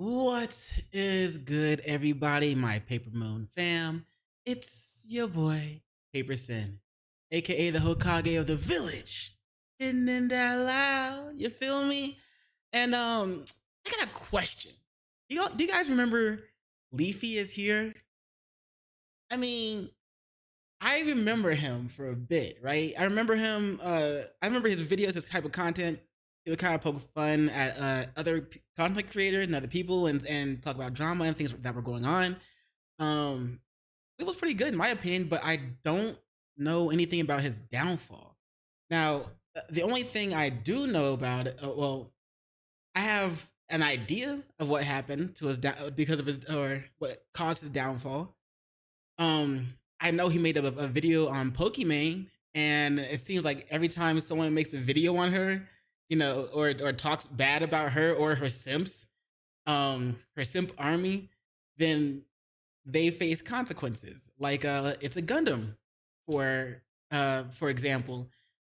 What is good, everybody? My Paper Moon fam. It's your boy, PaperSin, aka the Hokage of the village. Hidden in that loud. You feel me? And I got a question. Do you guys remember Leafy is here? I mean, I remember him for a bit, right? I remember him. I remember his videos, his type of content. He would kind of poke fun at other content creators and other people, and talk about drama and things that were going on. Um, it was pretty good in my opinion, but I don't know anything about his downfall. Now, the only thing I do know about it, well, I have an idea of what happened to his because of his or what caused his downfall. I know he made a video on Pokimane, and it seems like every time someone makes a video on her, or talks bad about her or her simps, her simp army, then they face consequences. Like it's a Gundam, for example.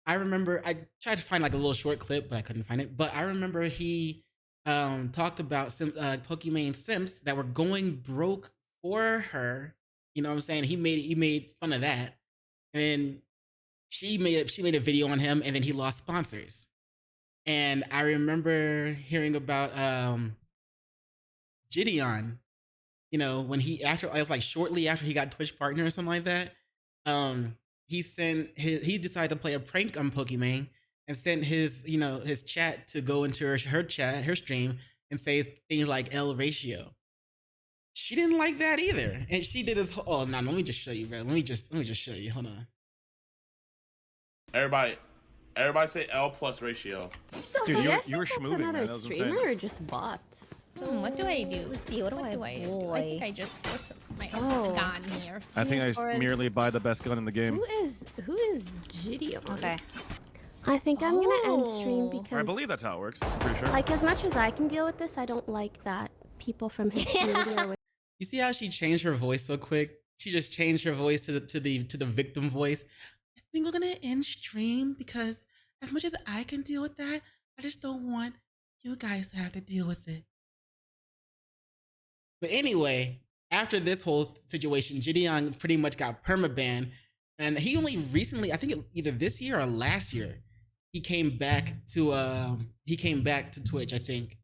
I remember I tried to find like a little short clip, but I couldn't find it. But I remember he talked about Pokimane simps that were going broke for her. You know what I'm saying? He made fun of that, and she made a video on him, and then he lost sponsors. And I remember hearing about Gideon, when it was like shortly after he got Twitch partner or something like that. He decided to play a prank on Pokimane and sent his chat to go into her stream, and say things like L ratio. She didn't like that either, and she did this. Oh no, let me just show you, bro. Let me just show you. Hold on. Everybody say L plus ratio. So Dude, yes, you were that's schmooving, man. another That was streamer insane. or just bots? What do I do? Let's see, what do I do? I think I just force my Oh. gun here. I think I Or- merely buy the best gun in the game. Who is Gideon? Okay. I think I'm gonna end stream Oh. because I believe that's how it works. I'm pretty sure. like as much as I can deal with this, I don't like that people from his community are with You see how she changed her voice so quick? She just changed her voice to the victim voice. I think we're gonna end stream because as much as I can deal with that, I just don't want you guys to have to deal with it. But anyway, after this whole situation, Gideon pretty much got permabanned, and he only recently, I think either this year or last year, he came back to Twitch, I think.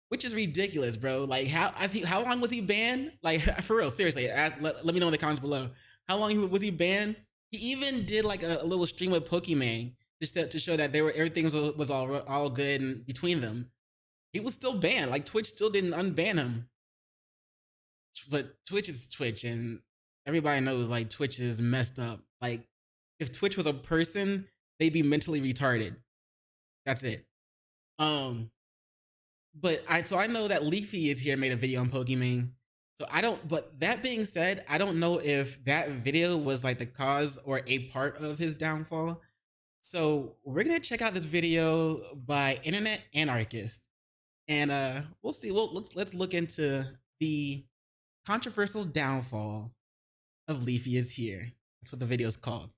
Which is ridiculous, bro. Like how long was he banned? Like for real, seriously. Let me know in the comments below. How long was he banned? He even did like a little stream with Pokimane just to show that everything was all good and between them. He was still banned. Like Twitch still didn't unban him. But Twitch is Twitch, and everybody knows like Twitch is messed up. Like if Twitch was a person, they'd be mentally retarded. That's it. But I know that Leafy is here, made a video on Pokimane. So but that being said, I don't know if that video was like the cause or a part of his downfall. So we're gonna check out this video by Internet Anarchist. And we'll see. Let's look into the controversial downfall of Leafy is here. That's what the video is called.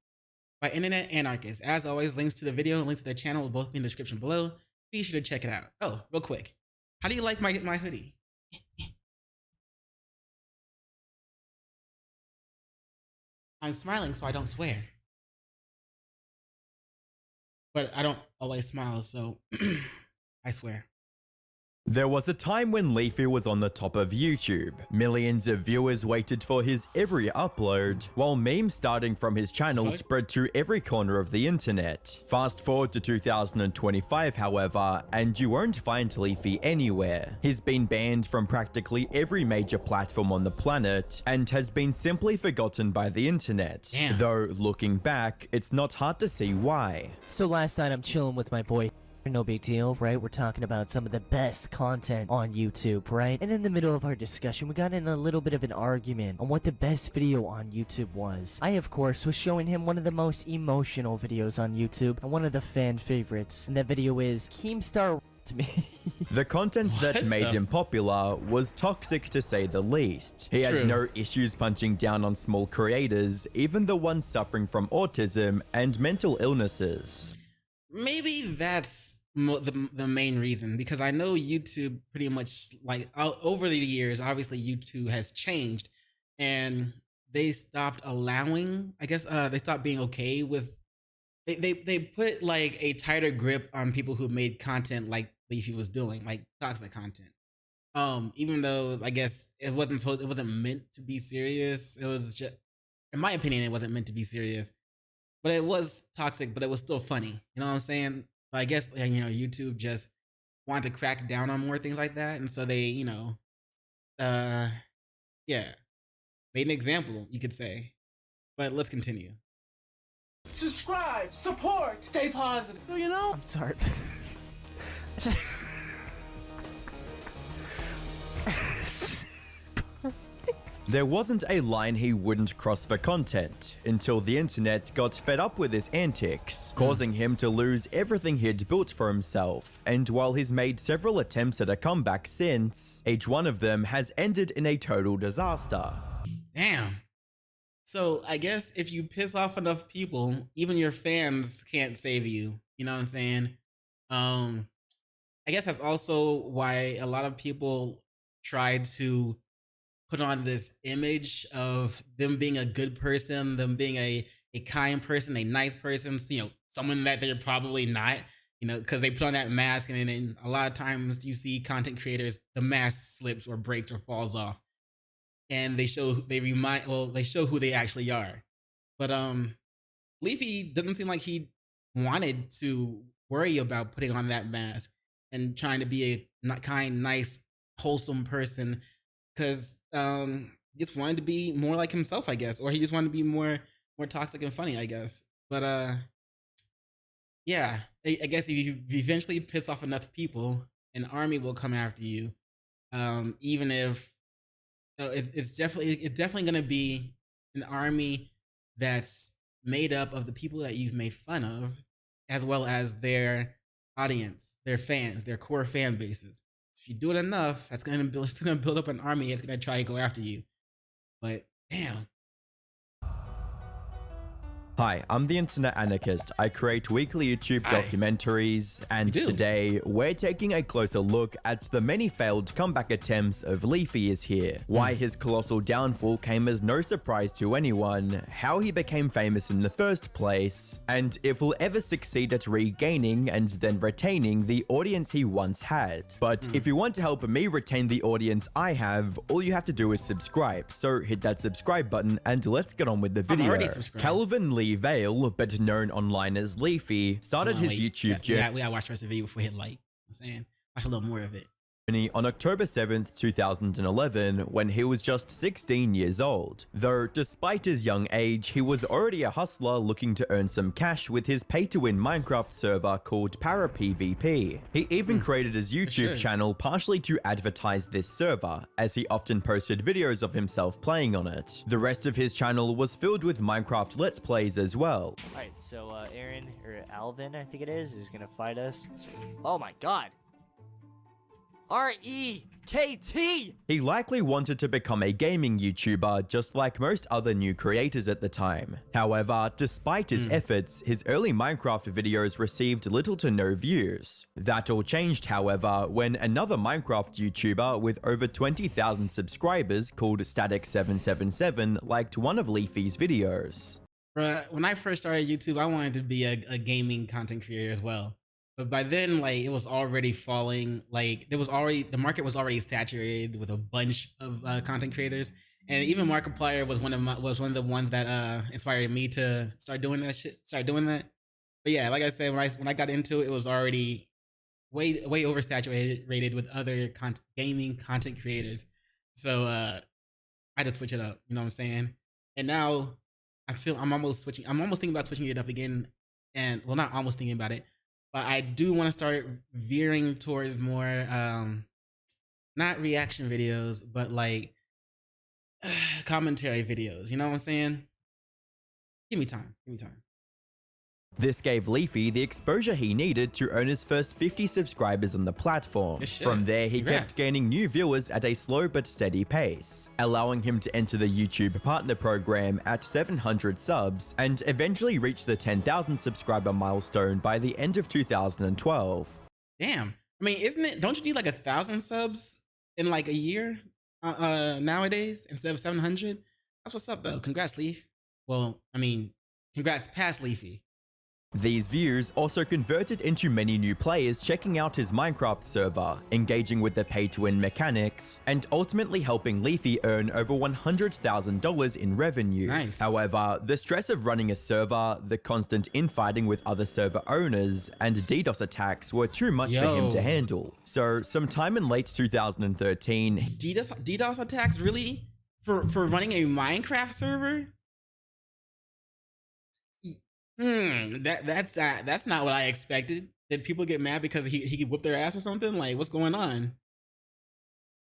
By Internet Anarchist. As always, links to the video and links to the channel will both be in the description below. Be sure to check it out. Oh, real quick. How do you like my hoodie? I'm smiling so I don't swear. But I don't always smile, so I swear. There was a time when Leafy was on the top of YouTube. Millions of viewers waited for his every upload, while memes starting from his channel spread to every corner of the internet. Fast forward to 2025, however, and you won't find Leafy anywhere. He's been banned from practically every major platform on the planet, and has been simply forgotten by the internet. Damn. Though, looking back, it's not hard to see why. So last night I'm chilling with my boy. No big deal, right? We're talking about some of the best content on YouTube, right? And in the middle of our discussion, we got in a little bit of an argument on what the best video on YouTube was. I, of course, was showing him one of the most emotional videos on YouTube and one of the fan favorites. And that video is Keemstar to me. The content that made him popular was toxic to say the least. He had no issues punching down on small creators, even the ones suffering from autism and mental illnesses. Maybe that's the main reason, because I know YouTube pretty much like over the years, obviously YouTube has changed, and they stopped allowing. I guess they stopped being okay with. They put like a tighter grip on people who made content like Leafy was doing, like toxic content. Even though I guess it wasn't meant to be serious. It was just, in my opinion, it wasn't meant to be serious. But it was toxic, but it was still funny. You know what I'm saying? But I guess YouTube just wanted to crack down on more things like that, and so they, yeah, made an example, you could say. But let's continue. Subscribe, support, stay positive. Do you know? I'm sorry. There wasn't a line he wouldn't cross for content, until the internet got fed up with his antics, causing him to lose everything he'd built for himself. And while he's made several attempts at a comeback since, each one of them has ended in a total disaster. Damn. So I guess if you piss off enough people, even your fans can't save you. You know what I'm saying? I guess that's also why a lot of people try to put on this image of them being a good person, them being a kind person, a nice person, someone that they're probably not, because they put on that mask, and then a lot of times you see content creators, the mask slips or breaks or falls off, and they show who they actually are. But Leafy doesn't seem like he wanted to worry about putting on that mask and trying to be a kind, nice, wholesome person, because just wanted to be more like himself, I guess, or he just wanted to be more toxic and funny, I guess. But yeah, I guess if you eventually piss off enough people, an army will come after you. Even if it's definitely gonna be an army that's made up of the people that you've made fun of, as well as their audience, their fans, their core fan bases. If you do it enough, it's gonna build up an army that's gonna try to go after you. But damn. Hi, I'm the Internet Anarchist. I create weekly YouTube documentaries, and today we're taking a closer look at the many failed comeback attempts of LeafyIsNOThere, why his colossal downfall came as no surprise to anyone, how he became famous in the first place, and if he'll ever succeed at regaining and then retaining the audience he once had. But if you want to help me retain the audience I have, all you have to do is subscribe. So hit that subscribe button and let's get on with the video. Calvin Lee Vale, better known online as Leafy, started his YouTube journey. We gotta watch the rest of the video before we hit like. I'm saying, watch a little more of it. On October 7th, 2011, when he was just 16 years old. Though, despite his young age, he was already a hustler looking to earn some cash with his pay-to-win Minecraft server called ParaPvP. He even created his YouTube channel partially to advertise this server, as he often posted videos of himself playing on it. The rest of his channel was filled with Minecraft Let's Plays as well. Alright, so Aaron, or Alvin, I think it is gonna fight us. Oh my god! R-E-K-T! He likely wanted to become a gaming YouTuber just like most other new creators at the time. However, despite his efforts, his early Minecraft videos received little to no views. That all changed, however, when another Minecraft YouTuber with over 20,000 subscribers called Static777 liked one of Leafy's videos. When I first started YouTube, I wanted to be a gaming content creator as well. But by then, like, it was already falling. Like, the market was already saturated with a bunch of content creators, and even Markiplier was one of the ones that inspired me to start doing that. But yeah, like I said, when I got into it, it was already way oversaturated with other gaming content creators. So I just switch it up. You know what I'm saying? And now I'm almost thinking about switching it up again. And well, not almost thinking about it. But I do want to start veering towards more, not reaction videos, but like commentary videos. You know what I'm saying? Give me time. This gave Leafy the exposure he needed to earn his first 50 subscribers on the platform. From there, he kept gaining new viewers at a slow but steady pace, allowing him to enter the YouTube Partner Program at 700 subs and eventually reach the 10,000 subscriber milestone by the end of 2012. Damn. I mean, isn't it? Don't you need like 1,000 subs in like a year nowadays instead of 700? That's what's up though. Congrats, Leaf. Well, I mean, congrats, past Leafy. These views also converted into many new players checking out his Minecraft server, engaging with the pay-to-win mechanics, and ultimately helping Leafy earn over $100,000 in revenue. Nice. However, the stress of running a server, the constant infighting with other server owners, and DDoS attacks were too much for him to handle. So, sometime in late 2013, DDoS attacks, really? For running a Minecraft server? That's not what I expected. Did people get mad because he whipped their ass or something? Like, what's going on?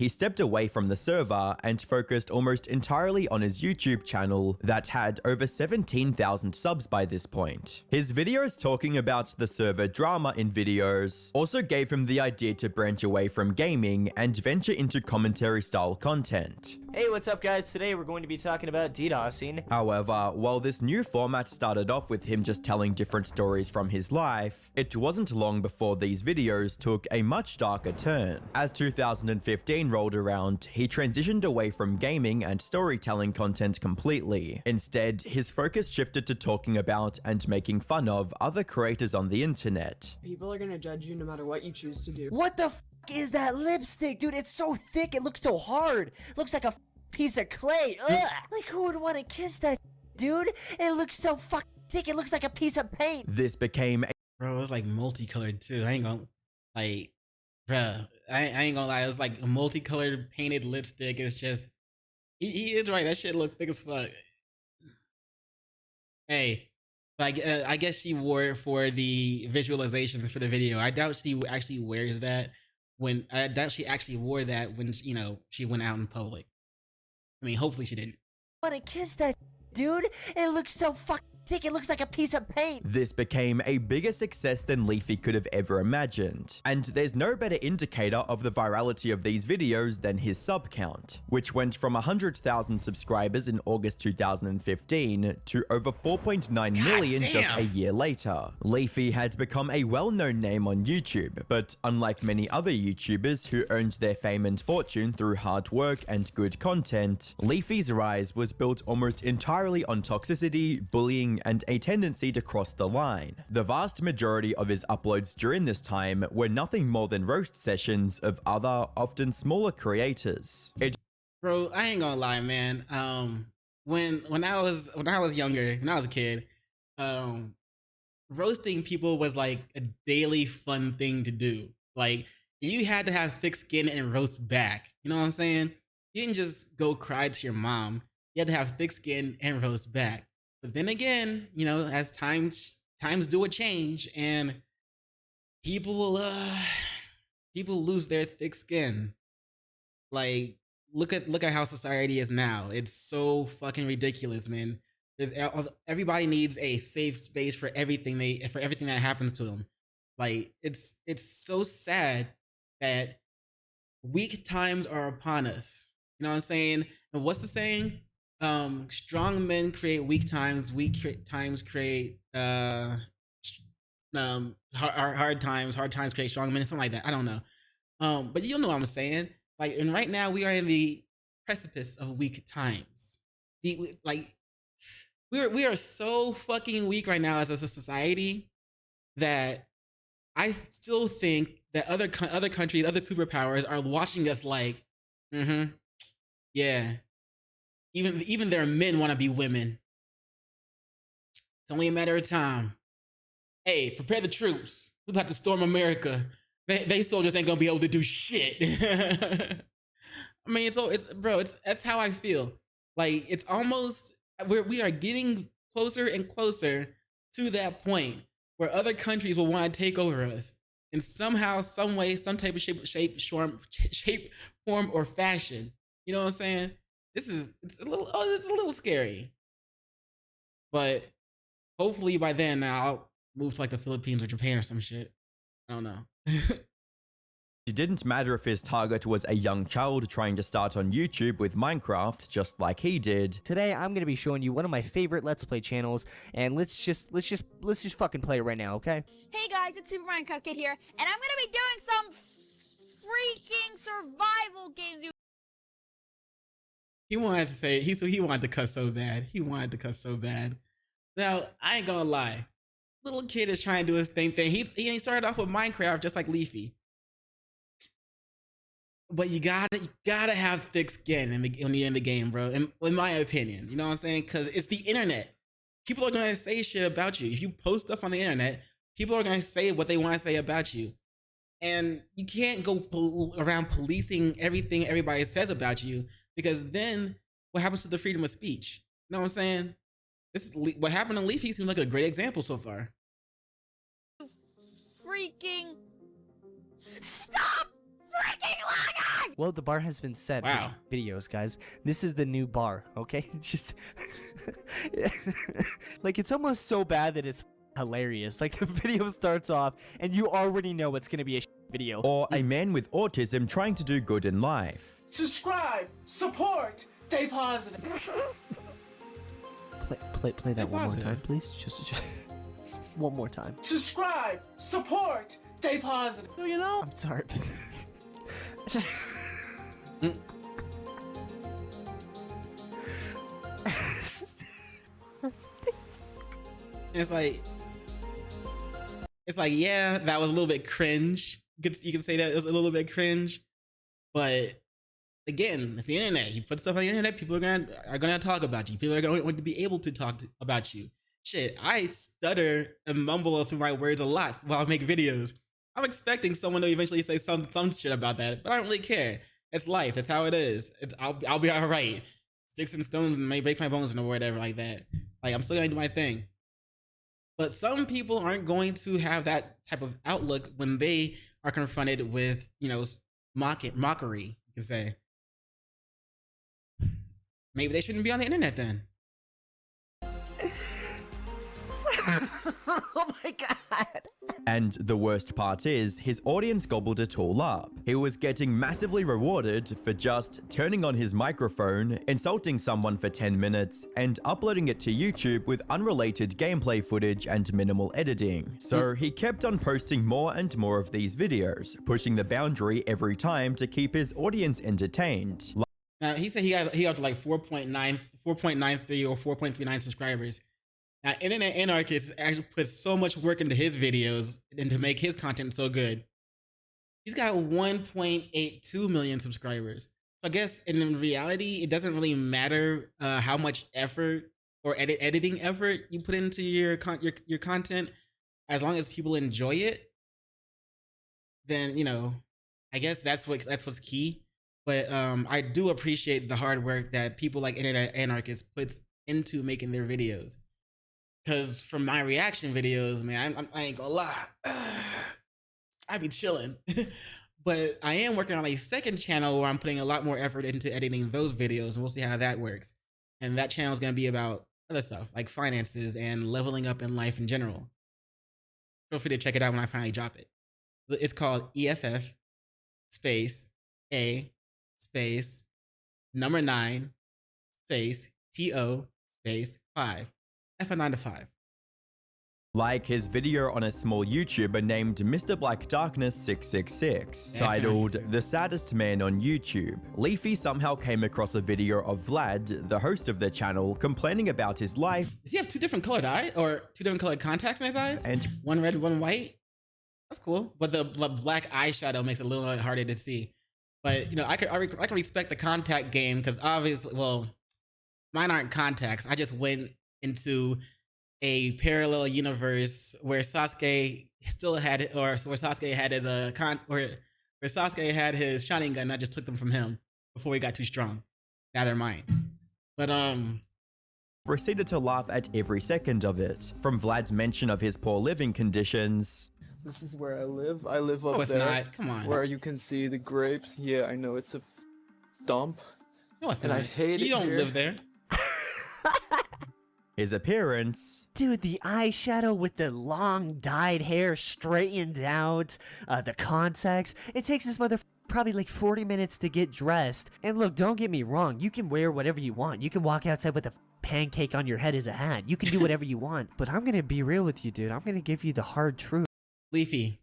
he stepped away from the server and focused almost entirely on his YouTube channel that had over 17,000 subs by this point. His videos talking about the server drama in videos also gave him the idea to branch away from gaming and venture into commentary style content. Hey, what's up guys? Today we're going to be talking about DDoSing. However, while this new format started off with him just telling different stories from his life, it wasn't long before these videos took a much darker turn. As 2015 rolled around, he transitioned away from gaming and storytelling content completely. Instead, his focus shifted to talking about and making fun of other creators on the internet. People are gonna judge you no matter what you choose to do. What the f is that lipstick? Dude, it's so thick, it looks so hard. It looks like a piece of clay. Ugh. Like, who would want to kiss that, dude? It looks so fucking thick, it looks like a piece of paint. This became Bro, it was like multicolored too. I ain't gonna, like, bruh, I ain't gonna lie. It was like a multicolored painted lipstick. It's just, he is right. That shit look thick as fuck. Hey, but I guess she wore it for the visualizations for the video. I doubt she actually wears that when, I doubt she actually wore that when, you know, she went out in public. I mean, hopefully she didn't. Want to kiss that, dude? It looks so fucking thick, it looks like a piece of paint. This became a bigger success than Leafy could have ever imagined, and there's no better indicator of the virality of these videos than his sub count, which went from 100,000 subscribers in August 2015 to over 4.9 million just a year later. Leafy had become a well-known name on YouTube, but unlike many other YouTubers who earned their fame and fortune through hard work and good content, Leafy's rise was built almost entirely on toxicity, bullying, and a tendency to cross the line. The vast majority of his uploads during this time were nothing more than roast sessions of other, often smaller creators. Bro, I ain't gonna lie, man. When I was younger, when I was a kid, roasting people was like a daily fun thing to do. Like, you had to have thick skin and roast back. You know what I'm saying? You didn't just go cry to your mom. You had to have thick skin and roast back. But then again, you know, as times do a change, and people lose their thick skin. Like, look at how society is now. It's so fucking ridiculous, man. Everybody needs a safe space for everything that happens to them. Like, it's so sad that weak times are upon us. You know what I'm saying? And what's the saying? Strong men create weak times. Weak times create hard times. Hard times create strong men. Something like that. I don't know. But you'll know what I'm saying. Like, and right now we are in the precipice of weak times. We are so fucking weak right now as a society that I still think that other countries, other superpowers are watching us like, yeah. Even their men want to be women. It's only a matter of time. Hey, prepare the troops. We're about to storm America. They soldiers ain't gonna be able to do shit. I mean, that's how I feel. Like, it's almost, we are getting closer and closer to that point where other countries will want to take over us in somehow, some way, some type of shape, form, or fashion. You know what I'm saying? It's a little scary, but hopefully by then I'll move to like the Philippines or Japan or some shit. I don't know. It didn't matter if his target was a young child trying to start on YouTube with Minecraft, just like he did. Today, I'm gonna be showing you one of my favorite Let's Play channels, and let's just fucking play it right now, okay? Hey guys, it's Super Minecraft Kid here, and I'm gonna be doing some freaking survival games. He wanted to say he wanted to cuss so bad. He wanted to cuss so bad. Now, I ain't gonna lie. Little kid is trying to do his thing. He started off with Minecraft just like Leafy. But you gotta have thick skin when you're in the game, bro. In my opinion, you know what I'm saying? Because it's the internet. People are gonna say shit about you. If you post stuff on the internet, people are gonna say what they want to say about you, and you can't go around policing everything everybody says about you, because then what happens to the freedom of speech? You know what I'm saying? This is what happened to Leafy seems like a great example so far. Freaking stop! Freaking lagging! Well, the bar has been set for videos, guys. This is the new bar, okay? Just like, it's almost so bad that it's hilarious. Like, the video starts off and you already know it's gonna be a video. Or a man with autism trying to do good in life. Subscribe, support, stay positive. Play that one more time, please. Just one more time. Subscribe, support, stay positive. Do you know? I'm sorry. It's like, yeah, that was a little bit cringe. You can say that it was a little bit cringe, but again, it's the internet. You put stuff on the internet, people are gonna talk about you. People are going to be able to talk about you. Shit, I stutter and mumble through my words a lot while I make videos. I'm expecting someone to eventually say some shit about that, but I don't really care. It's life. It's how it is. I'll be all right. Sticks and stones may break my bones or whatever like that. Like, I'm still gonna do my thing. But some people aren't going to have that type of outlook when they are confronted with, you know, mockery, you can say. Maybe they shouldn't be on the internet then. Oh my god. And the worst part is, his audience gobbled it all up. He was getting massively rewarded for just turning on his microphone, insulting someone for 10 minutes, and uploading it to YouTube with unrelated gameplay footage and minimal editing. So he kept on posting more and more of these videos, pushing the boundary every time to keep his audience entertained. Now, he said he got to like 4.93 or 4.39 subscribers. Now, Internet Anarchist actually puts so much work into his videos and to make his content so good. He's got 1.82 million subscribers. So I guess in reality, it doesn't really matter how much effort or editing effort you put into your content, as long as people enjoy it. Then, you know, I guess that's what's key. But I do appreciate the hard work that people like Internet Anarchist puts into making their videos. Because from my reaction videos, man, I ain't gonna lie, I be chilling. But I am working on a second channel where I'm putting a lot more effort into editing those videos, and we'll see how that works. And that channel is gonna be about other stuff, like finances and leveling up in life in general. Feel free to check it out when I finally drop it. It's called EFF space A space number 9 space TO space 5. F a 9 to 5. Like his video on a small YouTuber named Mr. Black Darkness 666, titled The Saddest Man on YouTube. Leafy somehow came across a video of Vlad, the host of the channel, complaining about his life. Does he have 2 different colored eyes, or 2 different colored contacts in his eyes? And one red, one white? That's cool. But the black eyeshadow makes it a little harder to see. But, you know, I can respect the contact game, because obviously, well, mine aren't contacts. I just went into a parallel universe where Sasuke still had it, or where Sasuke had his where Sasuke had his shining gun. I just took them from him before he got too strong. Now they're mine. But proceeded to laugh at every second of it. From Vlad's mention of his poor living conditions. This is where I live. I live up no, it's there. Not. Come on. Where you can see the grapes. Yeah, I know it's a dump. No, it's and not. I hate it. You don't here. live there. His appearance... Dude, the eyeshadow with the long dyed hair straightened out, the contacts. It takes this motherfucker probably like 40 minutes to get dressed. And look, don't get me wrong, you can wear whatever you want. You can walk outside with a pancake on your head as a hat. You can do whatever you want. But I'm gonna be real with you, dude. I'm gonna give you the hard truth. Leafy,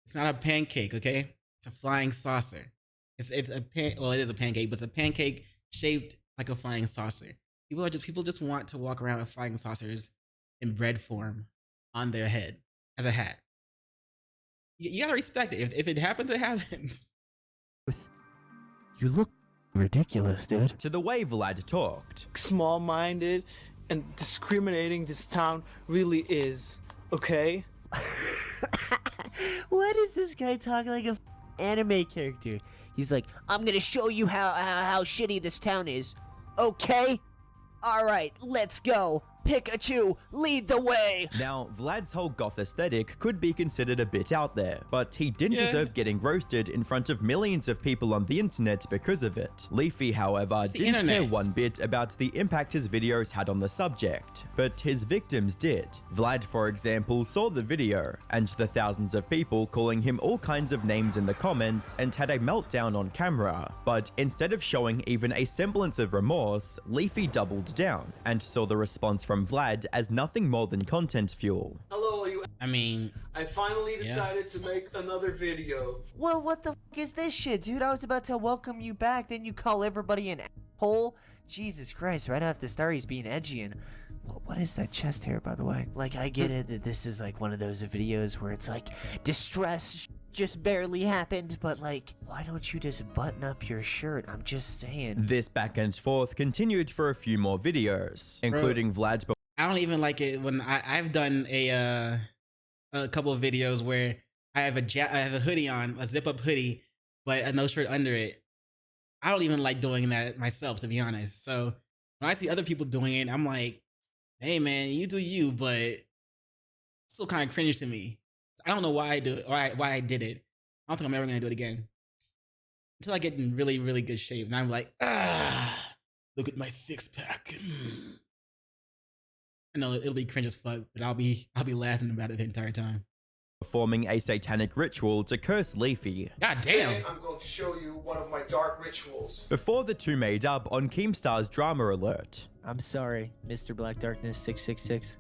it's not a pancake, okay? It's a flying saucer. It's a well, it is a pancake, but it's a pancake shaped like a flying saucer. People just want to walk around with flying saucers in bread form on their head as a hat. You gotta respect it. If it happens, it happens. You look ridiculous, dude. To the way Vlad talked. Small-minded and discriminating this town really is, okay? What is this guy talking like a anime character? He's like, I'm gonna show you how shitty this town is. Okay? Alright, let's go. Pikachu, lead the way! Now, Vlad's whole goth aesthetic could be considered a bit out there, but he didn't deserve getting roasted in front of millions of people on the internet because of it. Leafy, however, didn't care one bit about the impact his videos had on the subject, but his victims did. Vlad, for example, saw the video, and the thousands of people calling him all kinds of names in the comments, and had a meltdown on camera. But instead of showing even a semblance of remorse, Leafy doubled down, and saw the response from Vlad as nothing more than content fuel. Hello, you. I mean, I finally decided to make another video. Well, what the f is this shit, dude? I was about to welcome you back, then you call everybody an asshole? Jesus Christ, right off the start he's being edgy and... What is that chest hair, by the way? Like, I get it that this is like one of those videos where it's like, distress just barely happened, but like, why don't you just button up your shirt? I'm just saying. This back and forth continued for a few more videos, including Vlad's... I don't even like it when I've done a couple of videos where I have a hoodie on, a zip up hoodie, but a no shirt under it. I don't even like doing that myself, to be honest. So when I see other people doing it, I'm like, hey man, you do you, but it's still kind of cringe to me. I don't know why I do it, or why I did it. I don't think I'm ever gonna do it again until I get in really, really good shape. And I'm like, look at my six pack. I know it'll be cringe as fuck, but I'll be laughing about it the entire time. Performing a satanic ritual to curse Leafy. God damn. Today, I'm going to show you one of my dark rituals. Before the two made up on Keemstar's drama alert. I'm sorry, Mr. Black Darkness 666.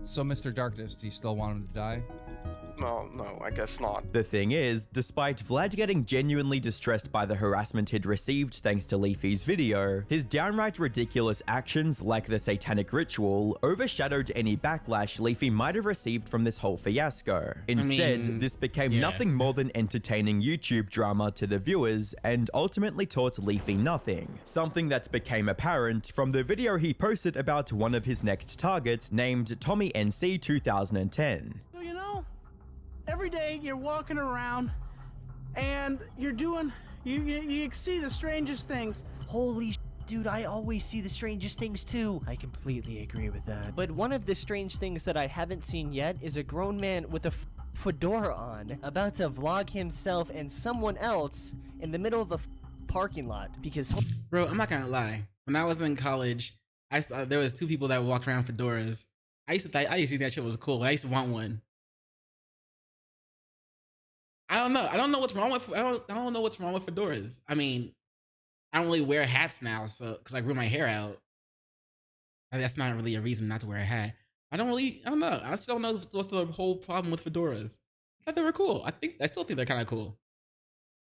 So, Mr. Darkness, do you still want him to die? No, I guess not. The thing is, despite Vlad getting genuinely distressed by the harassment he'd received thanks to Leafy's video, his downright ridiculous actions, like the satanic ritual, overshadowed any backlash Leafy might have received from this whole fiasco. Instead, this became nothing more than entertaining YouTube drama to the viewers, and ultimately taught Leafy nothing. Something that became apparent from the video he posted about one of his next targets named Tommy NC 2010. Every day you're walking around and you're doing, you see the strangest things. Holy dude, I always see the strangest things too. I completely agree with that. But one of the strange things that I haven't seen yet is a grown man with a fedora on about to vlog himself and someone else in the middle of a parking lot. Because bro, I'm not gonna lie, when I was in college, I saw there was two people that walked around fedoras. I used to think that shit was cool. I used to want one. I don't know what's wrong with I don't know what's wrong with fedoras. I mean, I don't really wear hats now, so because I grew my hair out. That's not really a reason not to wear a hat. I don't know. I still don't know what's the whole problem with fedoras. I thought they were cool. I still think they're kind of cool.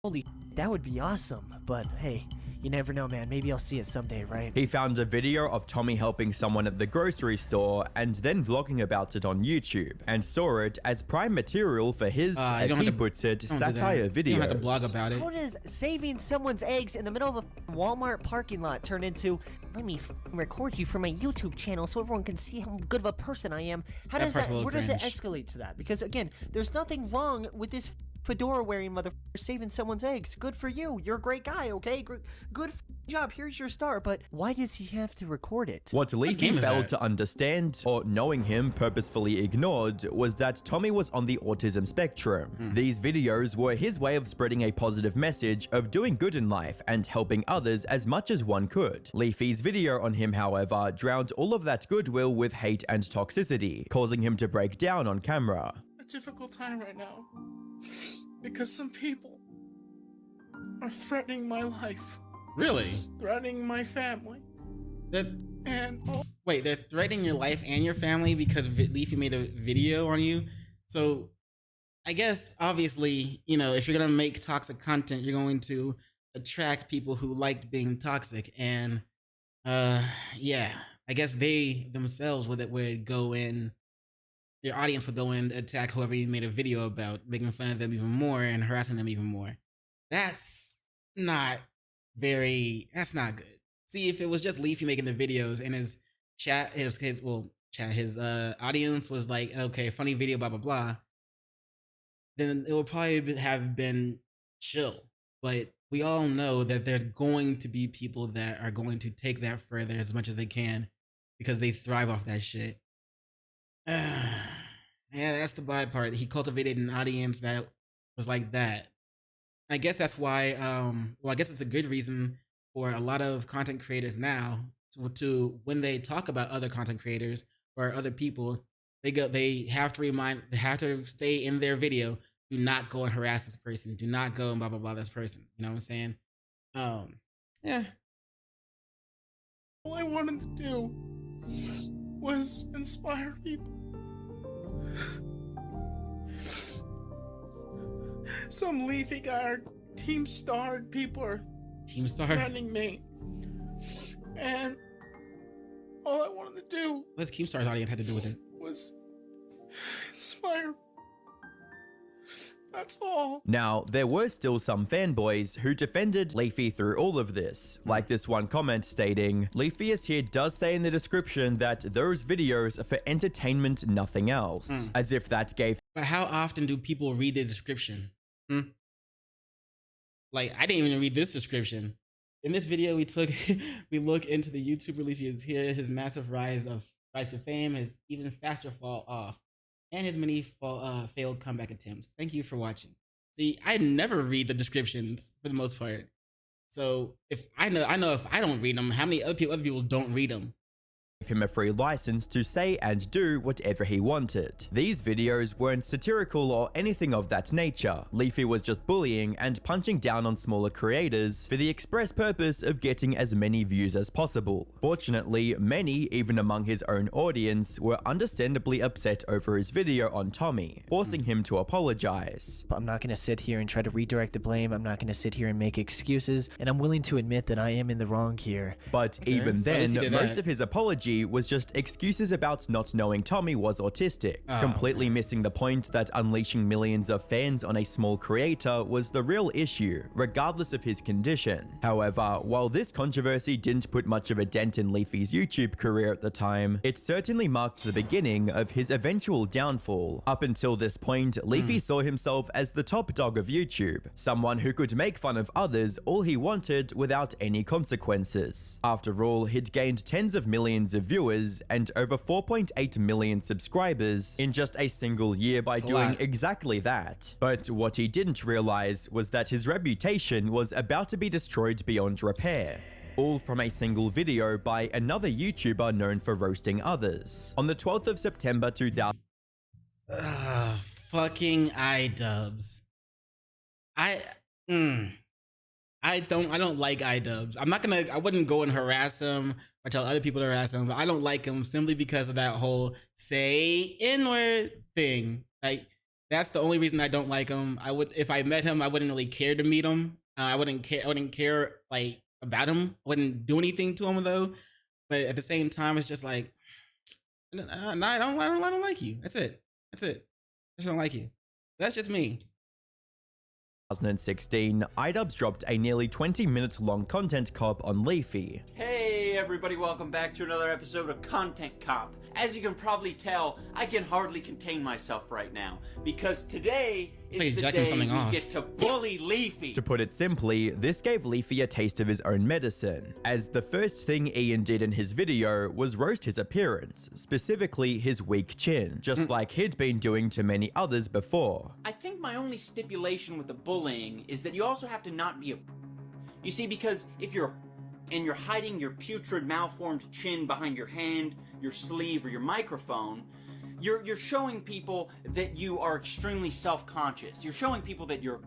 Holy, that would be awesome. But hey, you never know, man. Maybe I'll see it someday, right? He found a video of Tommy helping someone at the grocery store and then vlogging about it on YouTube, and saw it as prime material for his, as he puts it, satire videos. You don't have to blog about it. How does saving someone's eggs in the middle of a Walmart parking lot turn into, let me record you for my YouTube channel so everyone can see how good of a person I am? How does that, where does it escalate to that? Because again, there's nothing wrong with this fedora wearing motherfucker saving someone's eggs. Good for you. You're a great guy, okay? Good job. Here's your star. But why does he have to record it? What Leafy failed to understand, or knowing him purposefully ignored, was that Tommy was on the autism spectrum. These videos were his way of spreading a positive message of doing good in life and helping others as much as one could. Leafy's video on him, however, drowned all of that goodwill with hate and toxicity, causing him to break down on camera. A difficult time right now because some people are threatening my life. Really? Threatening my family. Wait, they're threatening your life and your family because Leafy made a video on you? So I guess obviously, you know, if you're gonna make toxic content, you're going to attract people who like being toxic, and yeah, I guess they themselves would go in, their audience would go in, attack whoever you made a video about, making fun of them even more and harassing them even more. That's not good. See, if it was just Leafy making the videos and his audience was like, okay, funny video, blah blah blah, then it would probably have been chill. But we all know that there's going to be people that are going to take that further as much as they can because they thrive off that shit. Yeah, that's the bad part. He cultivated an audience that was like that. I guess that's why, well, I guess it's a good reason for a lot of content creators now to when they talk about other content creators or other people, they have to stay in their video, do not go and harass this person, do not go and blah blah blah this person. You know what I'm saying? Yeah. All I wanted to do was inspire people. Some Leafy guy or Team Star people are threatening me. And all I wanted to do... What's Keemstar's audience had to do with it? ...was inspire. That's all. Now, there were still some fanboys who defended Leafy through all of this, like this one comment stating, LeafyIsNOThere does say in the description that those videos are for entertainment, nothing else. As if that gave... But how often do people read the description? Like, I didn't even read this description. In this video, we look into the YouTuber LeafyIsNOThere, his massive rise to fame, his even faster fall off, and his many failed comeback attempts. Thank you for watching. See, I never read the descriptions for the most part. So if I know if I don't read them, how many other people don't read them? Him a free license to say and do whatever he wanted. These videos weren't satirical or anything of that nature. Leafy was just bullying and punching down on smaller creators for the express purpose of getting as many views as possible. Fortunately, many, even among his own audience, were understandably upset over his video on Tommy, forcing him to apologize. I'm not gonna sit here and try to redirect the blame. I'm not gonna sit here and make excuses, and I'm willing to admit that I am in the wrong here. But even then, most of his apology was just excuses about not knowing Tommy was autistic, completely missing the point that unleashing millions of fans on a small creator was the real issue, regardless of his condition. However, while this controversy didn't put much of a dent in Leafy's YouTube career at the time, it certainly marked the beginning of his eventual downfall. Up until this point, Leafy saw himself as the top dog of YouTube, someone who could make fun of others all he wanted without any consequences. After all, he'd gained tens of millions of viewers and over 4.8 million subscribers in just a single year by doing exactly that. But what he didn't realize was that his reputation was about to be destroyed beyond repair. All from a single video by another YouTuber known for roasting others. On the 12th of September 2000. Fucking iDubbbz. I don't like iDubbbz. I wouldn't go and harass him or tell other people to harass him, but I don't like him simply because of that whole say N-word thing. Like, that's the only reason I don't like him. If I met him, I wouldn't really care to meet him. I wouldn't care like about him. I wouldn't do anything to him though. But at the same time, it's just like, I don't like you. That's it. I just don't like you. That's just me. 2016, iDubbbz dropped a nearly 20-minute long content cop on Leafy. Hey, Hey everybody, welcome back to another episode of Content Cop. As you can probably tell, I can hardly contain myself right now, because today is the day we get to bully Leafy. To put it simply, this gave Leafy a taste of his own medicine, as the first thing Ian did in his video was roast his appearance, specifically his weak chin, just like he'd been doing to many others before. I think my only stipulation with the bullying is that you also have to not be a... You see, because if you're and you're hiding your putrid, malformed chin behind your hand, your sleeve, or your microphone, you're showing people that you are extremely self-conscious. You're showing people that you're...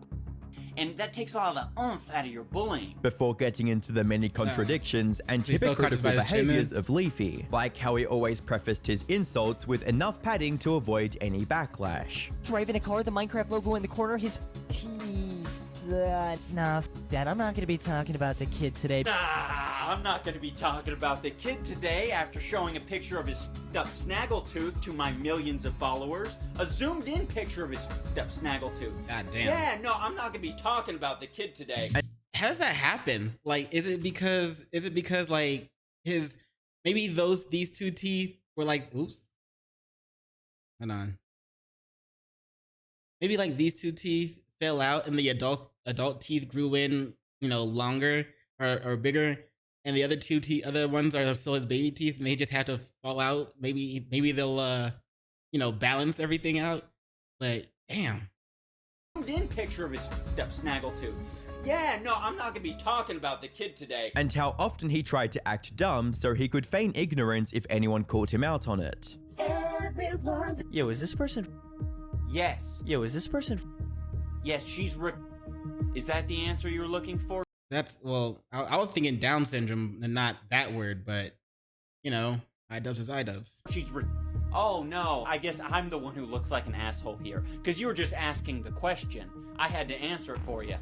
And that takes a lot of the oomph out of your bullying. Before getting into the many contradictions and hypocritical behaviors of Leafy, like how he always prefaced his insults with enough padding to avoid any backlash. Driving a car, the Minecraft logo in the corner, his teeth. Nah, Dad, I'm not gonna be talking about the kid today. Nah, I'm not gonna be talking about the kid today after showing a picture of his f***ed up snaggletooth to my millions of followers. A zoomed in picture of his f***ed up snaggletooth. God damn. Yeah, no, I'm not gonna be talking about the kid today. How does that happen? Like, is it because like his, maybe these two teeth were like, oops. Hold on. Maybe like these two teeth fell out and the adult teeth grew in, longer or bigger, and the other ones are still his baby teeth, and they just have to fall out. Maybe they'll balance everything out. But damn. In picture of his f***ed up snaggletooth. Yeah, no, I'm not gonna be talking about the kid today. And how often he tried to act dumb so he could feign ignorance if anyone called him out on it. Yo, is this person... Yes. Yo, is this person... Yes, she's Is that the answer you were looking for? That's, well, I was thinking Down syndrome and not that word, but, iDubbbz is iDubbbz. She's Oh, no. I guess I'm the one who looks like an asshole here, because you were just asking the question. I had to answer it for you.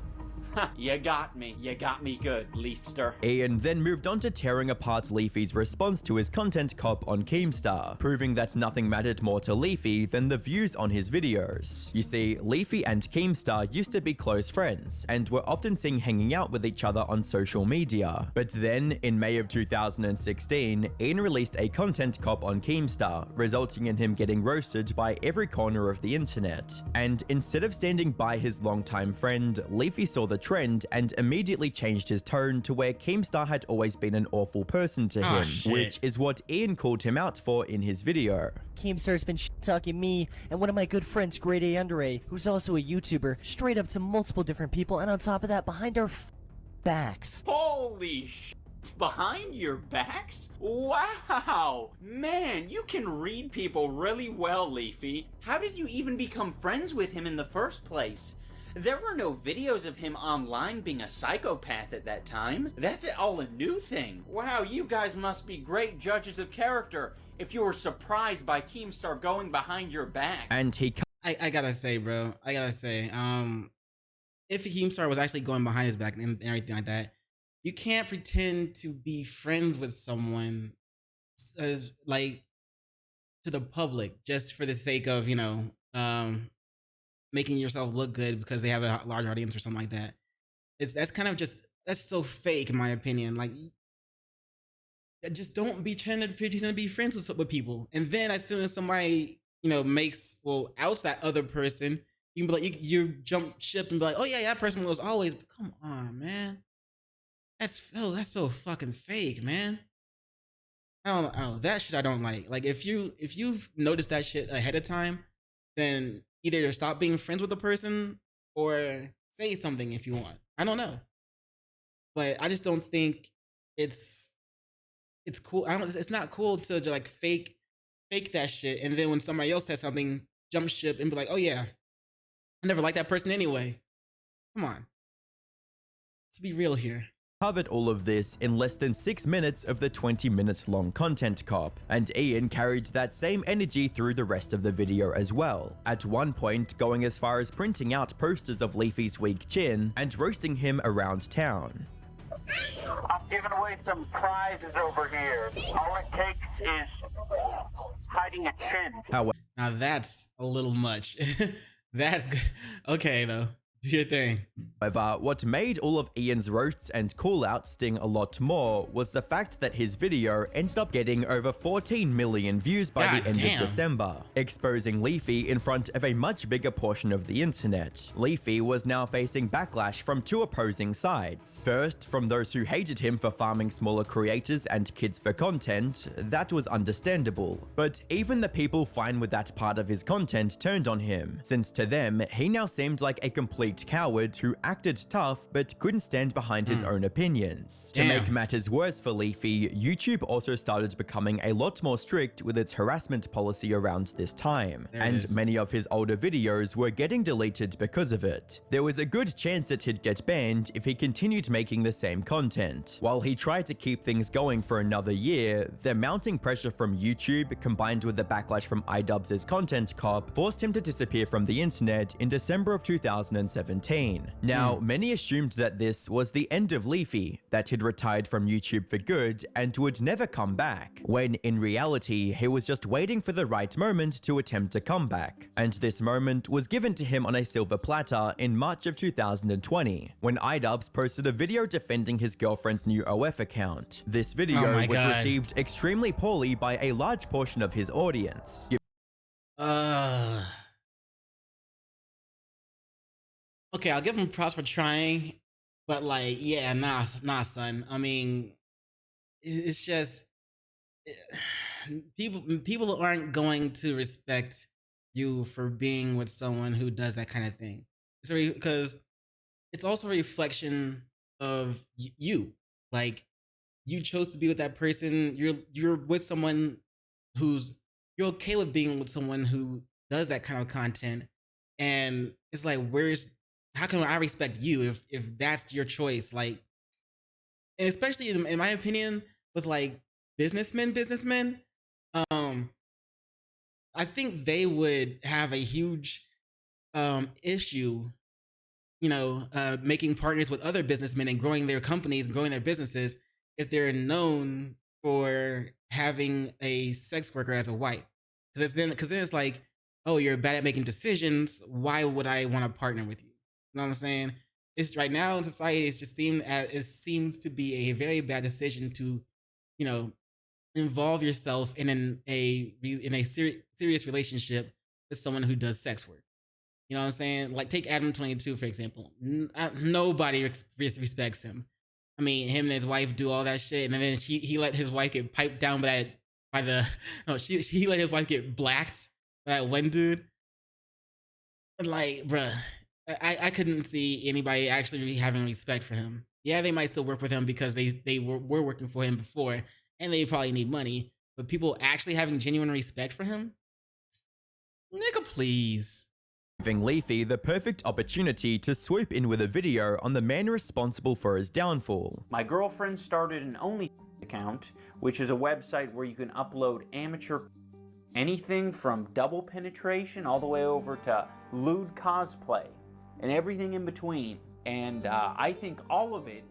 You got me. You got me good, Leafster. Ian then moved on to tearing apart Leafy's response to his content cop on Keemstar, proving that nothing mattered more to Leafy than the views on his videos. You see, Leafy and Keemstar used to be close friends, and were often seen hanging out with each other on social media. But then, in May of 2016, Ian released a content cop on Keemstar, resulting in him getting roasted by every corner of the internet. And instead of standing by his longtime friend, Leafy saw the trend and immediately changed his tone to where Keemstar had always been an awful person to him, which is what Ian called him out for in his video. Keemstar's been talking me and one of my good friends, Grade A Under A, who's also a YouTuber, straight up to multiple different people, and on top of that, behind our backs. Holy sh**. Behind your backs? Wow! Man, you can read people really well, Leafy. How did you even become friends with him in the first place? There were no videos of him online being a psychopath at that time. That's all a new thing. Wow, you guys must be great judges of character if you were surprised by Keemstar going behind your back. And he... I gotta say, bro. If Keemstar was actually going behind his back and everything like that, you can't pretend to be friends with someone like to the public just for the sake of, making yourself look good because they have a large audience or something like that. That's so fake in my opinion. Like, just don't be trying to pretend to be friends with people. And then as soon as somebody, outs that other person, you can be like, you jump ship and be like, oh yeah, that person was always, come on, man. That's so fucking fake, man. That shit I don't like. Like, if you've noticed that shit ahead of time, then either stop being friends with the person or say something if you want. I don't know. But I just don't think it's cool. It's not cool to like fake that shit, and then when somebody else says something, jump ship and be like, oh yeah, I never liked that person anyway. Come on. Let's be real here. Covered all of this in less than 6 minutes of the 20 minutes long content cop, and Ian carried that same energy through the rest of the video as well, at one point going as far as printing out posters of Leafy's weak chin and roasting him around town. I'm giving away some prizes over here. All it takes is hiding a chin. Now that's a little much. That's good. Okay though. Do your thing. However, what made all of Ian's roasts and callouts sting a lot more was the fact that his video ended up getting over 14 million views by the end of December, exposing Leafy in front of a much bigger portion of the internet. Leafy was now facing backlash from two opposing sides. First, from those who hated him for farming smaller creators and kids for content. That was understandable. But even the people fine with that part of his content turned on him, since to them, he now seemed like a complete coward who acted tough but couldn't stand behind his own opinions. To make matters worse for Leafy, YouTube also started becoming a lot more strict with its harassment policy around this time, and many of his older videos were getting deleted because of it. There was a good chance that he'd get banned if he continued making the same content. While he tried to keep things going for another year, the mounting pressure from YouTube combined with the backlash from iDubbbz's content cop forced him to disappear from the internet in December of 2017. Now, many assumed that this was the end of Leafy, that he'd retired from YouTube for good and would never come back, when in reality, he was just waiting for the right moment to attempt a comeback. And this moment was given to him on a silver platter in March of 2020, when iDubbbz posted a video defending his girlfriend's new OF account. This video was received extremely poorly by a large portion of his audience. Okay, I'll give him props for trying, but like, yeah, nah, son. I mean, it's just people aren't going to respect you for being with someone who does that kind of thing. It's because it's also a reflection of you. Like, you chose to be with that person. You're with someone you're okay with being with someone who does that kind of content, and it's like, how can I respect you if that's your choice? Like, and especially in my opinion, with like businessmen, I think they would have a huge issue, making partners with other businessmen and growing their companies and growing their businesses if they're known for having a sex worker as a wife. Because then it's like, oh, you're bad at making decisions. Why would I want to partner with you? You know what I'm saying? It's right now in society, it seems to be a very bad decision to, involve yourself in a serious relationship with someone who does sex work. You know what I'm saying? Like, take Adam 22 for example. Nobody respects him. I mean, him and his wife do all that shit, and then he let his wife get piped down he let his wife get blacked by that one dude. Like, bruh. I couldn't see anybody actually having respect for him. Yeah, they might still work with him because they were working for him before, and they probably need money. But people actually having genuine respect for him? Nigga, please. Giving Leafy the perfect opportunity to swoop in with a video on the man responsible for his downfall. My girlfriend started an OnlyFans account, which is a website where you can upload amateur anything from double penetration all the way over to lewd cosplay and everything in between. And I think all of it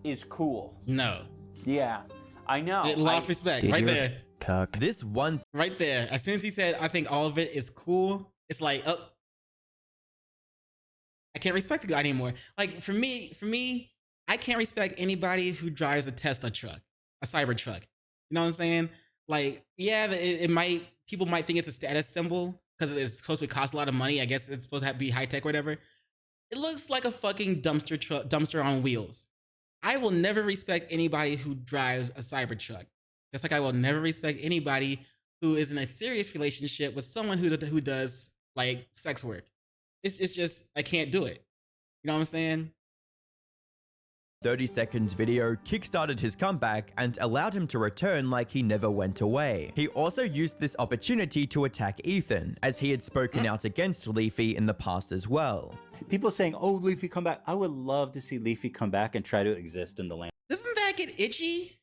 is cool. No. Yeah, I know. It lost respect right there. Cuck. This one right there. As soon as he said, I think all of it is cool, it's like, oh, I can't respect the guy anymore. Like, for me, I can't respect anybody who drives a Tesla truck, a cyber truck. You know what I'm saying? Like, yeah, people might think it's a status symbol because it's supposed to cost a lot of money. I guess it's supposed to be high tech or whatever. It looks like a fucking dumpster on wheels. I will never respect anybody who drives a cyber truck. Just like I will never respect anybody who is in a serious relationship with someone who does like sex work. It's just, I can't do it. You know what I'm saying? 30-second video kickstarted his comeback and allowed him to return like he never went away. He also used this opportunity to attack Ethan, as he had spoken out against Leafy in the past as well. People saying, oh, Leafy, come back. I would love to see Leafy come back and try to exist in the land. Doesn't that get itchy?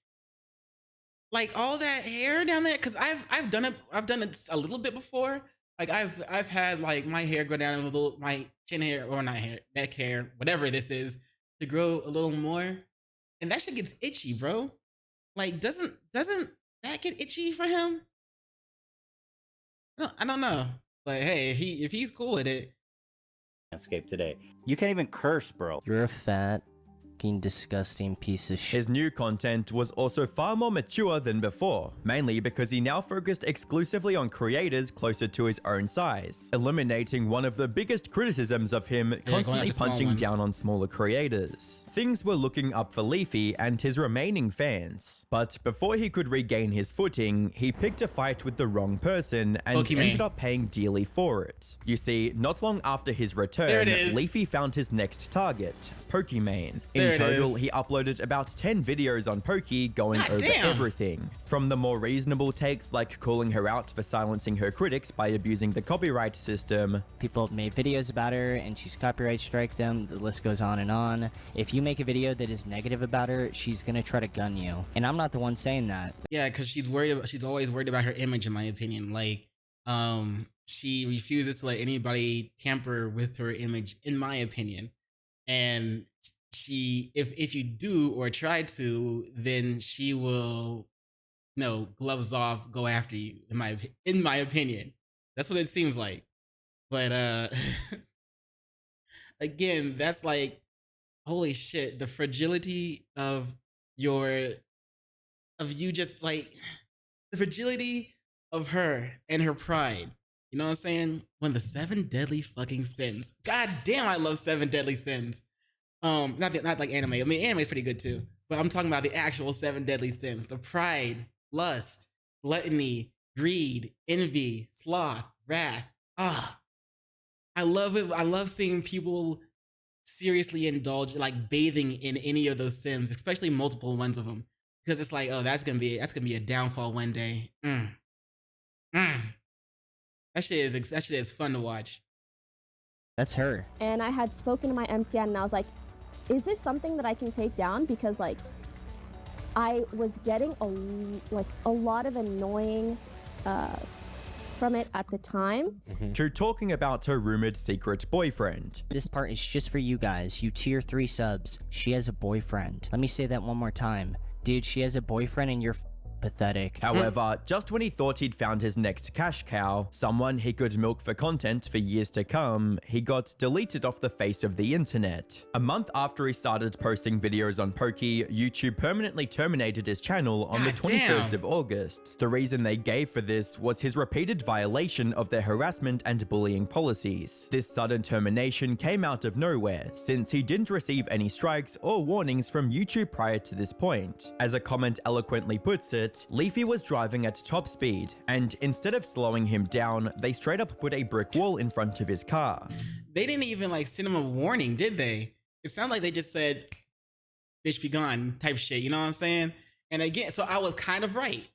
Like, all that hair down there? Because I've done it a little bit before. Like, I've had like my hair go down a little, my chin hair, or not hair, neck hair, whatever this is, to grow a little more, and that shit gets itchy, bro. Like, doesn't that get itchy for him? I don't know, but hey, if he's cool with it. landscape today. You can't even curse, bro. You're a fat, disgusting piece of shit. His new content was also far more mature than before, mainly because he now focused exclusively on creators closer to his own size, eliminating one of the biggest criticisms of him, constantly punching down on smaller creators. Things were looking up for Leafy and his remaining fans, but before he could regain his footing, he picked a fight with the wrong person and ended up paying dearly for it. You see, not long after his return, Leafy found his next target, Pokimane. In total, he uploaded about 10 videos on Pokey, going over everything. From the more reasonable takes like calling her out for silencing her critics by abusing the copyright system. People have made videos about her and she's copyright strike them, the list goes on and on. If you make a video that is negative about her, she's gonna try to gun you. And I'm not the one saying that. Yeah, because she's always worried about her image, in my opinion. Like, she refuses to let anybody tamper with her image, in my opinion. And she, if you do or try to, then she will, gloves off, go after you. In my opinion, that's what it seems like. But again, that's like, holy shit, the fragility of the fragility of her and her pride. You know what I'm saying? When the 7 deadly fucking sins. God damn, I love 7 deadly sins. Not like anime. I mean, anime is pretty good too, but I'm talking about the actual 7 deadly sins: the pride, lust, gluttony, greed, envy, sloth, wrath. I love it. I love seeing people seriously indulge, like bathing in any of those sins, especially multiple ones of them, because it's like, oh, that's gonna be a downfall one day. That shit is fun to watch. That's her. And I had spoken to my MCN and I was like, is this something that I can take down? Because like, I was getting a lot of annoying from it at the time. To talking about her rumored secret boyfriend. This part is just for you guys, you tier 3 subs. She has a boyfriend. Let me say that one more time. Dude, she has a boyfriend and you're pathetic. However, just when he thought he'd found his next cash cow, someone he could milk for content for years to come, he got deleted off the face of the internet. A month after he started posting videos on Pokey, YouTube permanently terminated his channel on the 21st of August. The reason they gave for this was his repeated violation of their harassment and bullying policies. This sudden termination came out of nowhere, since he didn't receive any strikes or warnings from YouTube prior to this point. As a comment eloquently puts it, Leafy was driving at top speed, and instead of slowing him down, they straight up put a brick wall in front of his car. They didn't even like send him a warning, did they? It sounded like they just said, bitch be gone type shit, you know what I'm saying? And again, so I was kind of right.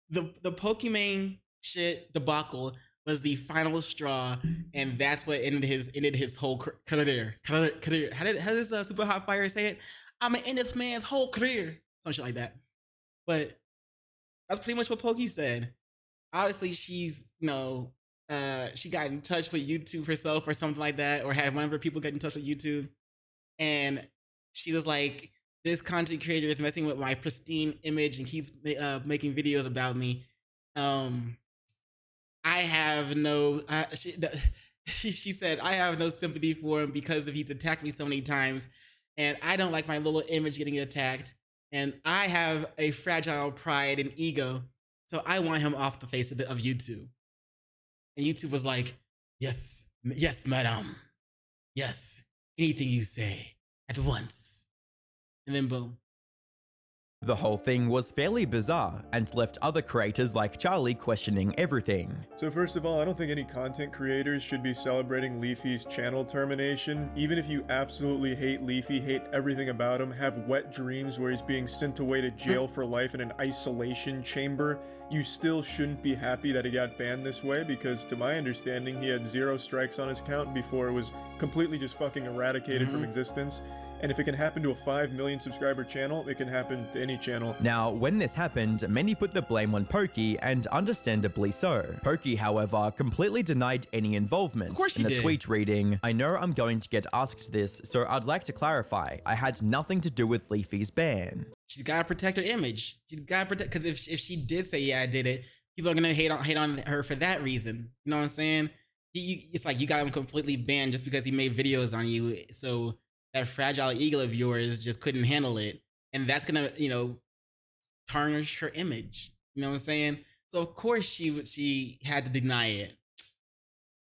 The Pokimane shit debacle was the final straw, and that's what ended his whole career. How does Super Hot Fire say it? I'm gonna end this man's whole career. Some shit like that. But that's pretty much what Pokey said. Obviously, she's, she got in touch with YouTube herself or something like that, or had one of her people get in touch with YouTube. And she was like, this content creator is messing with my pristine image and keeps making videos about me. I have no, she said, I have no sympathy for him because he's attacked me so many times. And I don't like my little image getting attacked. And I have a fragile pride and ego, so I want him off the face of YouTube. And YouTube was like, yes, madam. Yes, anything you say at once. And then boom. The whole thing was fairly bizarre and left other creators like Charlie questioning everything. So first of all, I don't think any content creators should be celebrating Leafy's channel termination. Even if you absolutely hate Leafy, hate everything about him, have wet dreams where he's being sent away to jail for life in an isolation chamber, you still shouldn't be happy that he got banned this way, because to my understanding, he had 0 strikes on his account before it was completely just fucking eradicated from existence. And if it can happen to a 5 million subscriber channel, it can happen to any channel. Now, when this happened, many put the blame on Pokey, and understandably so. Pokey, however, completely denied any involvement. Of course he in a did. tweet reading, I know I'm going to get asked this, so I'd like to clarify, I had nothing to do with Leafy's ban. She's gotta protect her image. She's gotta protect, because if she did say, yeah, I did it, people are gonna hate on her for that reason. You know what I'm saying? it's like you got him completely banned just because he made videos on you. So that fragile ego of yours just couldn't handle it, and that's gonna, you know, tarnish her image. You know what I'm saying? So of course she had to deny it.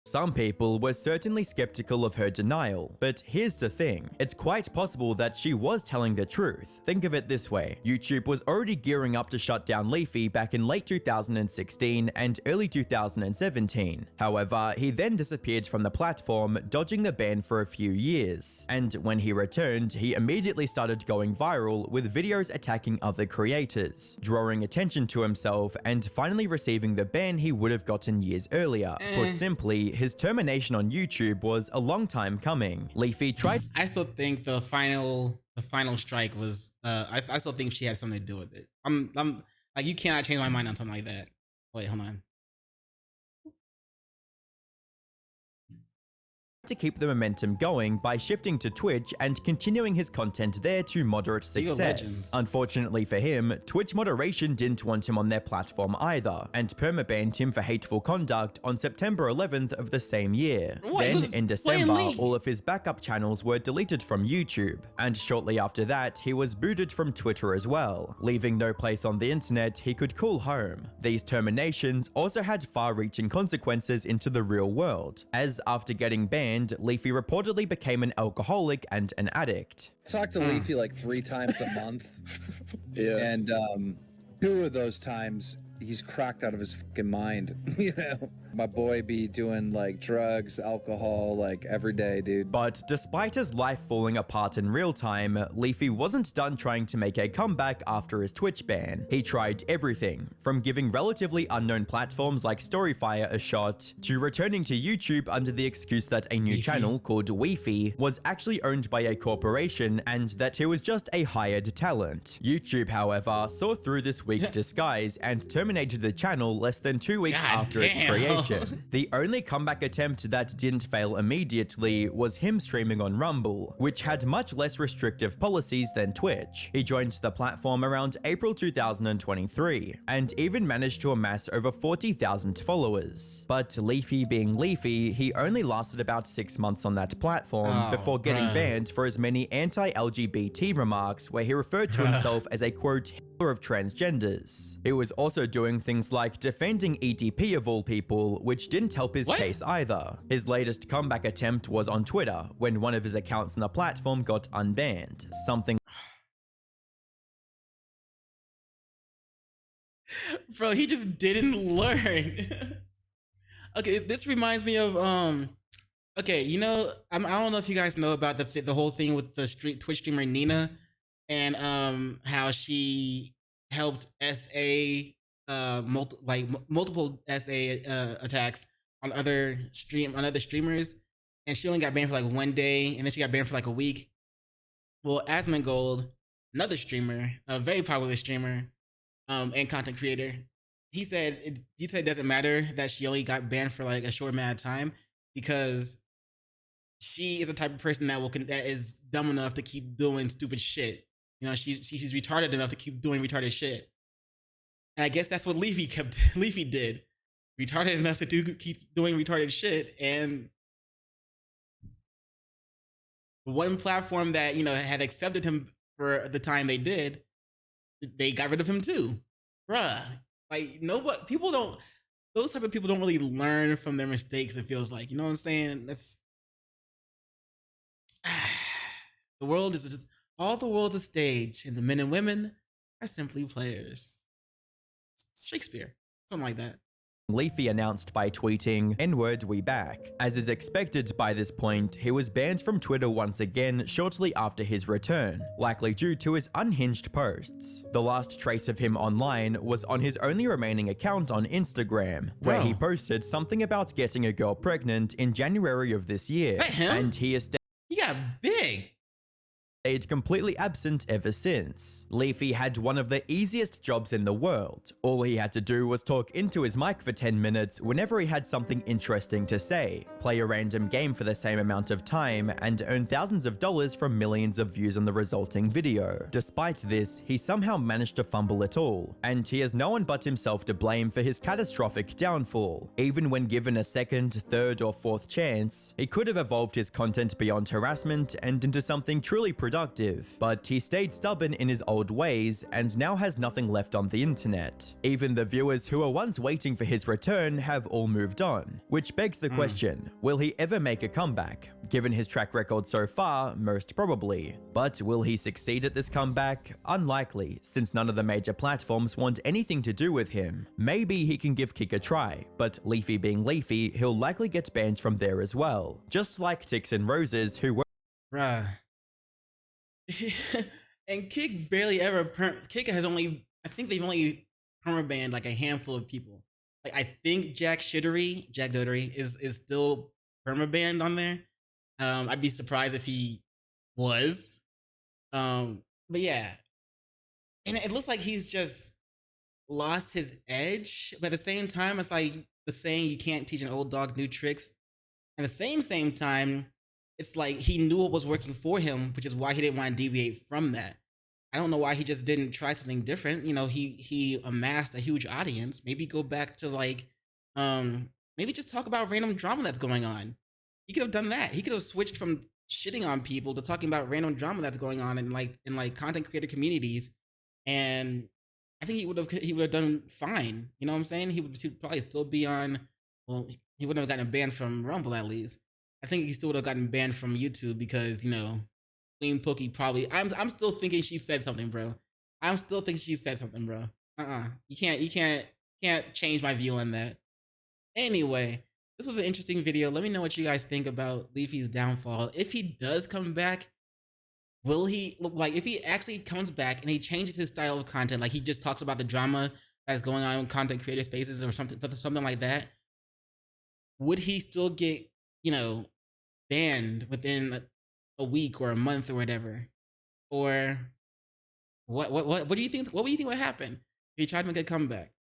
Some people were certainly skeptical of her denial, but here's the thing. It's quite possible that she was telling the truth. Think of it this way. YouTube was already gearing up to shut down Leafy back in late 2016 and early 2017. However, he then disappeared from the platform, dodging the ban for a few years. And when he returned, he immediately started going viral with videos attacking other creators, drawing attention to himself, and finally receiving the ban he would have gotten years earlier. Put simply, his termination on YouTube was a long time coming. Leafy tried. I still think the final strike was. I still think she had something to do with it. I'm like, you cannot change my mind on something like that. Wait, hold on. To keep the momentum going by shifting to Twitch and continuing his content there to moderate success. Unfortunately for him, Twitch moderation didn't want him on their platform either, and permabanned him for hateful conduct on September 11th of the same year. Then, in December, all of his backup channels were deleted from YouTube, and shortly after that, he was booted from Twitter as well, leaving no place on the internet he could call home. These terminations also had far-reaching consequences into the real world, as after getting banned, Leafy reportedly became an alcoholic and an addict. I talk to Leafy like 3 times a month. Yeah. And 2 of those times, he's cracked out of his fucking mind. You know, my boy be doing like drugs, alcohol, like every day, dude. But despite his life falling apart in real time, Leafy wasn't done trying to make a comeback after his Twitch ban. He tried everything, from giving relatively unknown platforms like Storyfire a shot, to returning to YouTube under the excuse that a new channel called Leafy was actually owned by a corporation and that he was just a hired talent. YouTube, however, saw through this weak disguise and terminated the channel less than 2 weeks after its creation. The only comeback attempt that didn't fail immediately was him streaming on Rumble, which had much less restrictive policies than Twitch. He joined the platform around April 2023, and even managed to amass over 40,000 followers. But Leafy being Leafy, he only lasted about 6 months on that platform before getting banned for his many anti-LGBT remarks where he referred to himself as a quote, Hitler of transgenders. He was also doing things like defending EDP of all people, which didn't help his case either. His latest comeback attempt was on Twitter, when one of his accounts on the platform got unbanned, something. Bro, he just didn't learn. Okay, this reminds me of okay, you know, I don't know if you guys know about the whole thing with the Twitch streamer Nina, and how she helped SA multiple SA attacks on other streamers, and she only got banned for like 1 day, and then she got banned for like a week. Well, Asmongold, another streamer, a very popular streamer, and content creator, he said it doesn't matter that she only got banned for like a short amount of time, because she is the type of person that is dumb enough to keep doing stupid shit. You know, she's retarded enough to keep doing retarded shit. And I guess that's what Leafy did. Retarded enough to keep doing retarded shit. And the one platform that, you know, had accepted him for the time they did, they got rid of him too. Bruh. Like, those type of people don't really learn from their mistakes, it feels like. You know what I'm saying? The world is just, all the world is stage, and the men and women are simply players. Shakespeare, something like that. Leafy announced by tweeting, "N-word, we back." As is expected by this point, he was banned from Twitter once again shortly after his return, likely due to his unhinged posts. The last trace of him online was on his only remaining account on Instagram, where he posted something about getting a girl pregnant in January of this year, and he got big. stayed completely absent ever since. Leafy had one of the easiest jobs in the world. All he had to do was talk into his mic for 10 minutes whenever he had something interesting to say, play a random game for the same amount of time, and earn thousands of dollars from millions of views on the resulting video. Despite this, he somehow managed to fumble it all, and he has no one but himself to blame for his catastrophic downfall. Even when given a second, third, or fourth chance, he could have evolved his content beyond harassment and into something truly productive, but he stayed stubborn in his old ways and now has nothing left on the internet. Even the viewers who were once waiting for his return have all moved on, which begs the question, will he ever make a comeback? Given his track record so far, most probably. But will he succeed at this comeback? Unlikely, since none of the major platforms want anything to do with him. Maybe he can give Kick a try, but Leafy being Leafy, he'll likely get banned from there as well. Just like Tix and Roses, who were— Bruh. And Kick barely ever Kick has only, I think they've only permabanned like a handful of people. Like I think Jack Dougherty is still permabanned on there. I'd be surprised if he was. But yeah. And it looks like he's just lost his edge. But at the same time, it's like the saying, you can't teach an old dog new tricks. And at the same time, it's like he knew what was working for him, which is why he didn't want to deviate from that. I don't know why he just didn't try something different. You know, he amassed a huge audience. Maybe go back to like, maybe just talk about random drama that's going on. He could have done that. He could have switched from shitting on people to talking about random drama that's going on in like content creator communities, and I think he would have done fine. You know what I'm saying? He would probably still be on. Well, he wouldn't have gotten banned from Rumble at least. I think he still would have gotten banned from YouTube because, you know, Queen Pookie probably. I'm still thinking she said something, bro. I'm still thinking she said something, bro. You can't change my view on that. Anyway, this was an interesting video. Let me know what you guys think about Leafy's downfall. If he does come back, will he look like, if he actually comes back and he changes his style of content, like he just talks about the drama that's going on in content creator spaces or something like that, would he still get, you know, banned within a week or a month or whatever? Or what do you think? What do you think would happen if he tried to make a comeback?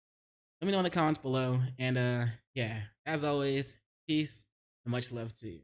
Let me know in the comments below. And yeah, as always, peace and much love to you.